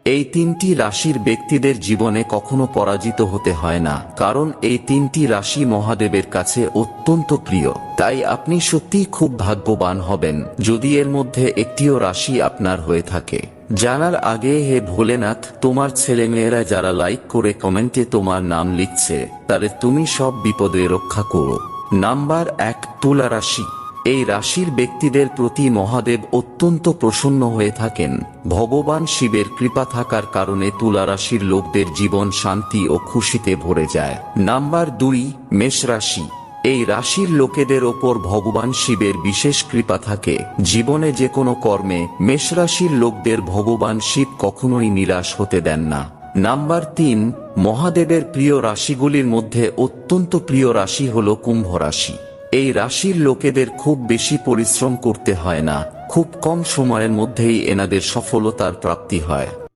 এই তিনটি রাশির ব্যক্তিদের জীবনে কখনো পরাজিত হতে হয় না, কারণ এই তিনটি রাশি মহাদেবের কাছে অত্যন্ত প্রিয়। তাই আপনি সত্যিই খুব ভাগ্যবান হবেন যদি এর মধ্যে একটিও রাশি আপনার হয়ে থাকে। জানার আগে হে ভোলেনাথ, তোমার ছেলেমেয়েরা যারা লাইক করে কমেন্টে তোমার নাম লিখছে তাদের তুমি সব বিপদে রক্ষা করো। নাম্বার 1, তুলা রাশি। এই রাশির ব্যক্তিদের প্রতি মহাদেব অত্যন্ত প্রসন্ন হয়ে থাকেন। ভগবান শিবের কৃপা থাকার কারণে তুলা রাশির লোকদের জীবন শান্তি ও খুশিতে ভরে যায়। নাম্বার 2, মেষ রাশি। এই রাশির লোকেদের ওপর ভগবান শিবের বিশেষ কৃপা থাকে। জীবনে যে কোনো কর্মে মেষ রাশির লোকদের ভগবান শিব কখনোই নিরাশ হতে দেন না। নাম্বার 3, মহাদেবের প্রিয় রাশিগুলির মধ্যে অত্যন্ত প্রিয় রাশি হল কুম্ভ রাশি। এই রাশির লোকেদের খুব বেশি পরিশ্রম করতে হয় না, খুব কম সময়ের মধ্যেই এনাদের সফলতার প্রাপ্তি হয়।